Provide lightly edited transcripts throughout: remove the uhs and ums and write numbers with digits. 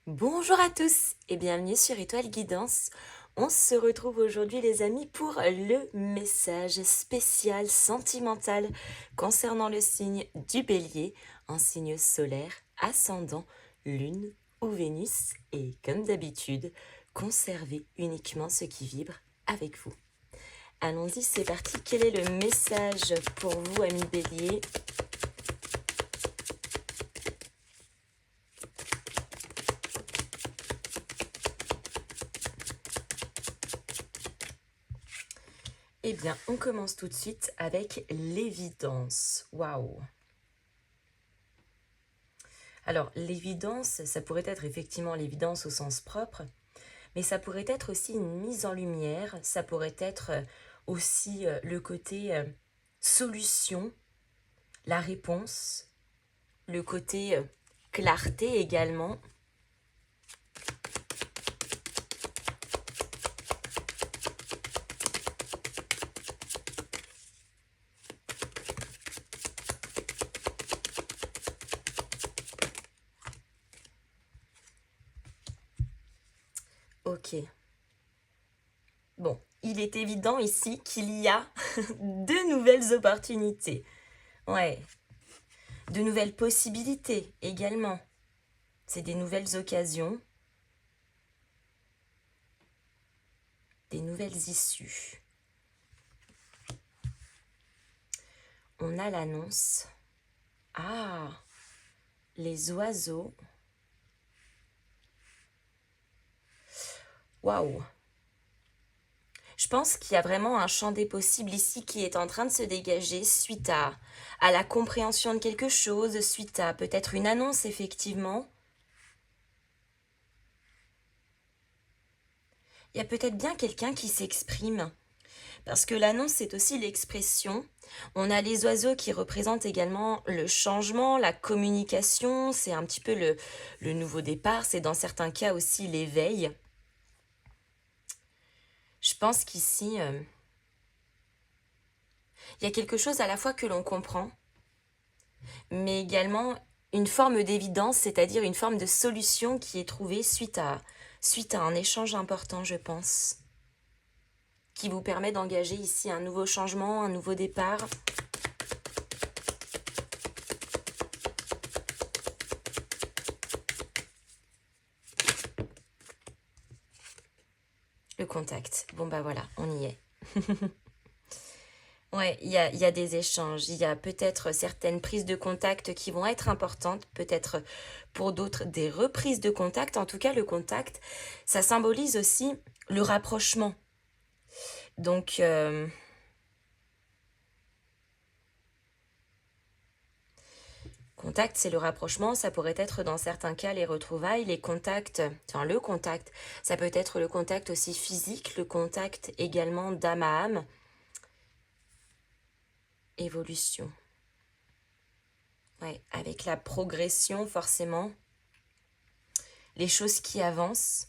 Bonjour à tous et bienvenue sur Étoile Guidance. On se retrouve aujourd'hui les amis pour le message spécial sentimental concernant le signe du Bélier, un signe solaire, ascendant, lune ou Vénus et comme d'habitude, conservez uniquement ce qui vibre avec vous. Allons-y, c'est parti. Quel est le message pour vous amis Bélier ? Eh bien, on commence tout de suite avec l'évidence. Waouh! Alors, l'évidence, ça pourrait être effectivement l'évidence au sens propre, mais ça pourrait être aussi une mise en lumière, ça pourrait être aussi le côté solution, la réponse, le côté clarté également. Ok. Bon, il est évident ici qu'il y a de nouvelles opportunités. Ouais, de nouvelles possibilités également. C'est des nouvelles occasions, des nouvelles issues. On a l'annonce. Ah, les oiseaux. Waouh! Je pense qu'il y a vraiment un champ des possibles ici qui est en train de se dégager suite à la compréhension de quelque chose, suite à peut-être une annonce effectivement. Il y a peut-être bien quelqu'un qui s'exprime. Parce que l'annonce, c'est aussi l'expression. On a les oiseaux qui représentent également le changement, la communication. C'est un petit peu le nouveau départ. C'est dans certains cas aussi l'éveil. Je pense qu'ici, il y a quelque chose à la fois que l'on comprend, mais également une forme d'évidence, c'est-à-dire une forme de solution qui est trouvée suite à un échange important, je pense, qui vous permet d'engager ici un nouveau changement, un nouveau départ. Le contact. Bon bah voilà, on y est. Ouais, il y a des échanges, il y a peut-être certaines prises de contact qui vont être importantes, peut-être pour d'autres des reprises de contact. En tout cas, le contact, ça symbolise aussi le rapprochement. Donc, contact, c'est le rapprochement, ça pourrait être dans certains cas les retrouvailles, les contacts, enfin le contact, ça peut être le contact aussi physique, le contact également d'âme à âme. Évolution. Ouais, avec la progression forcément, les choses qui avancent,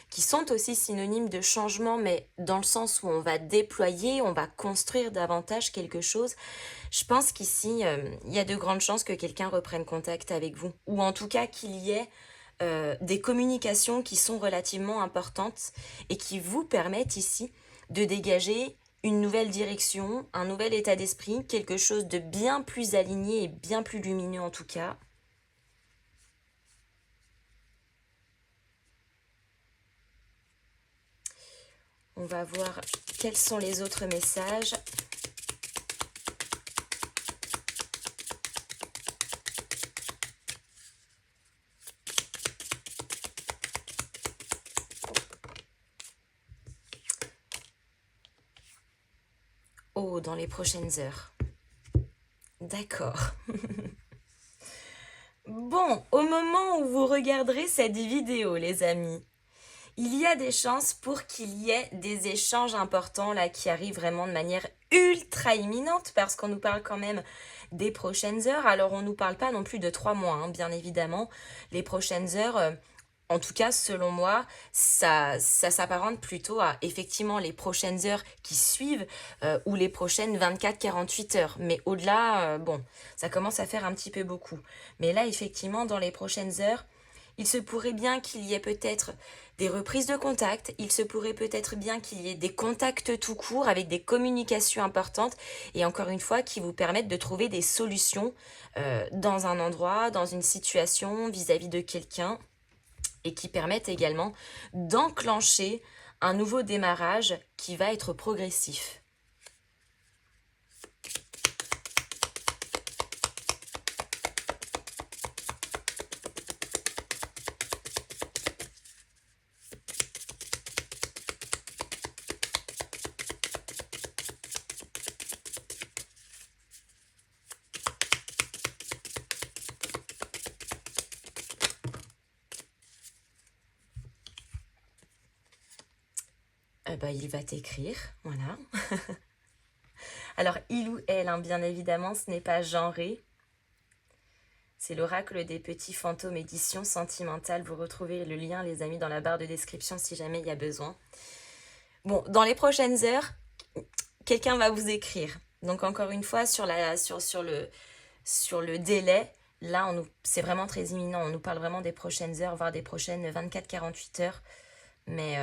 qui sont aussi synonymes de changement, mais dans le sens où on va déployer, on va construire davantage quelque chose. Je pense qu'ici, il y a de grandes chances que quelqu'un reprenne contact avec vous, ou en tout cas qu'il y ait des communications qui sont relativement importantes et qui vous permettent ici de dégager une nouvelle direction, un nouvel état d'esprit, quelque chose de bien plus aligné et bien plus lumineux en tout cas. On va voir quels sont les autres messages. Oh, dans les prochaines heures. D'accord. Bon, au moment où vous regarderez cette vidéo, les amis, il y a des chances pour qu'il y ait des échanges importants là qui arrivent vraiment de manière ultra imminente parce qu'on nous parle quand même des prochaines heures. Alors on ne nous parle pas non plus de 3 mois, hein, bien évidemment. Les prochaines heures, en tout cas selon moi, ça s'apparente plutôt à effectivement les prochaines heures qui suivent ou les prochaines 24-48 heures. Mais au-delà, bon, ça commence à faire un petit peu beaucoup. Mais là, effectivement, dans les prochaines heures, Il se pourrait bien qu'il y ait peut-être des reprises de contact, il se pourrait peut-être bien qu'il y ait des contacts tout court avec des communications importantes et encore une fois qui vous permettent de trouver des solutions dans un endroit, dans une situation vis-à-vis de quelqu'un et qui permettent également d'enclencher un nouveau démarrage qui va être progressif. Il va t'écrire, voilà. Alors, il ou elle, hein, bien évidemment, ce n'est pas genré. C'est l'oracle des petits fantômes édition sentimentale. Vous retrouvez le lien, les amis, dans la barre de description si jamais il y a besoin. Bon, dans les prochaines heures, quelqu'un va vous écrire. Donc, encore une fois, sur le délai, là, c'est vraiment très imminent. On nous parle vraiment des prochaines heures, voire des prochaines 24-48 heures. Mais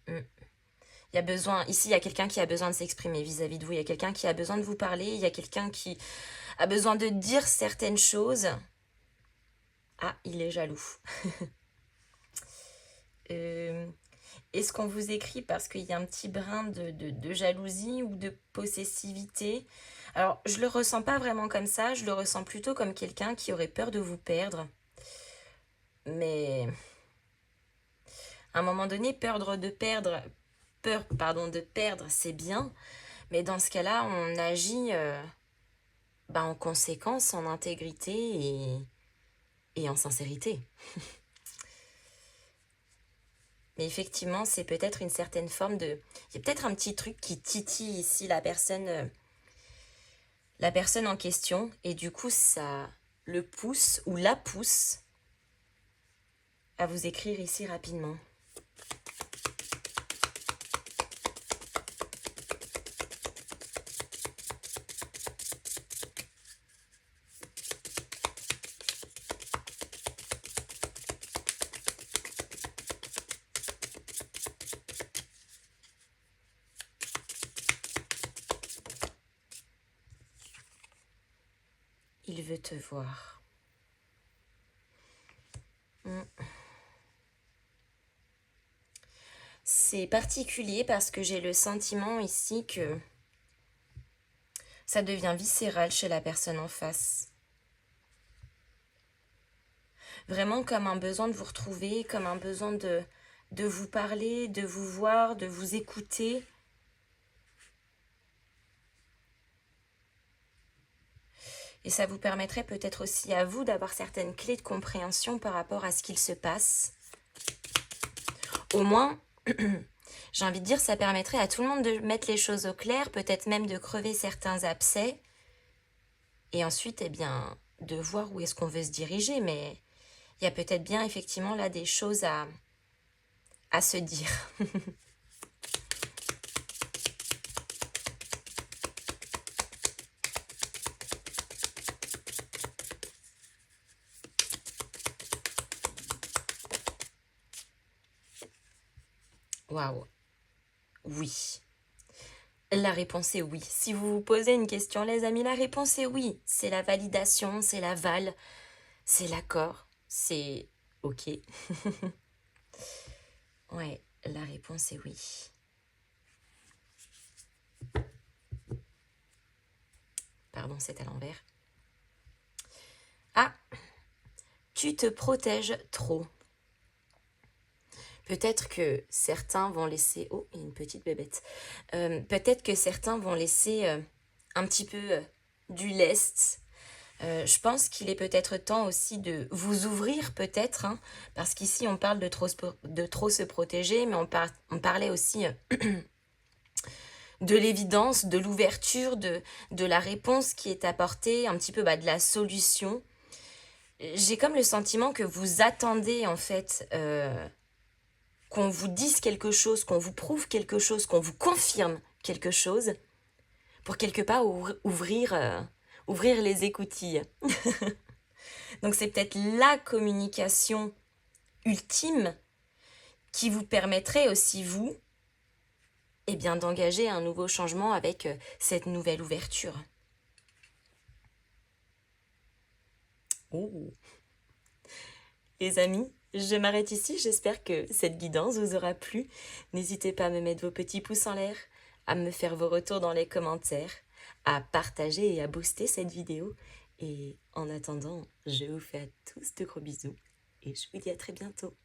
il y a besoin, ici, il y a quelqu'un qui a besoin de s'exprimer vis-à-vis de vous. Il y a quelqu'un qui a besoin de vous parler. Il y a quelqu'un qui a besoin de dire certaines choses. Ah, il est jaloux. Est-ce qu'on vous écrit parce qu'il y a un petit brin de jalousie ou de possessivité? Alors, je le ressens pas vraiment comme ça. Je le ressens plutôt comme quelqu'un qui aurait peur de vous perdre. Mais à un moment donné, peur de perdre, c'est bien. Mais dans ce cas-là, on agit en conséquence, en intégrité et en sincérité. Mais effectivement, c'est peut-être une certaine forme de... Il y a peut-être un petit truc qui titille ici la personne en question. Et du coup, ça le pousse ou la pousse à vous écrire ici rapidement. Il veut te voir. C'est particulier parce que j'ai le sentiment ici que ça devient viscéral chez la personne en face. Vraiment comme un besoin de vous retrouver, comme un besoin de vous parler, de vous voir, de vous écouter. Et ça vous permettrait peut-être aussi à vous d'avoir certaines clés de compréhension par rapport à ce qu'il se passe. Au moins, j'ai envie de dire, ça permettrait à tout le monde de mettre les choses au clair, peut-être même de crever certains abcès. Et ensuite, de voir où est-ce qu'on veut se diriger. Mais il y a peut-être bien effectivement là des choses à se dire. Waouh. Oui. La réponse est oui. Si vous vous posez une question, les amis, la réponse est oui. C'est la validation, c'est l'aval, c'est l'accord, c'est OK. Ouais, la réponse est oui. Pardon, c'est à l'envers. Ah, tu te protèges trop. Peut-être que certains vont laisser... Oh, il y a une petite bébête. Peut-être que certains vont laisser un petit peu du lest. Je pense qu'il est peut-être temps aussi de vous ouvrir peut-être, hein, parce qu'ici on parle de trop se protéger, mais on parlait aussi de l'évidence, de l'ouverture, de la réponse qui est apportée, un petit peu de la solution. J'ai comme le sentiment que vous attendez en fait qu'on vous dise quelque chose, qu'on vous prouve quelque chose, qu'on vous confirme quelque chose, pour quelque part ouvrir les écoutilles. Donc c'est peut-être la communication ultime qui vous permettrait aussi, vous, eh bien, d'engager un nouveau changement avec cette nouvelle ouverture. Oh. Les amis, je m'arrête ici, j'espère que cette guidance vous aura plu. N'hésitez pas à me mettre vos petits pouces en l'air, à me faire vos retours dans les commentaires, à partager et à booster cette vidéo. Et en attendant, je vous fais à tous de gros bisous et je vous dis à très bientôt.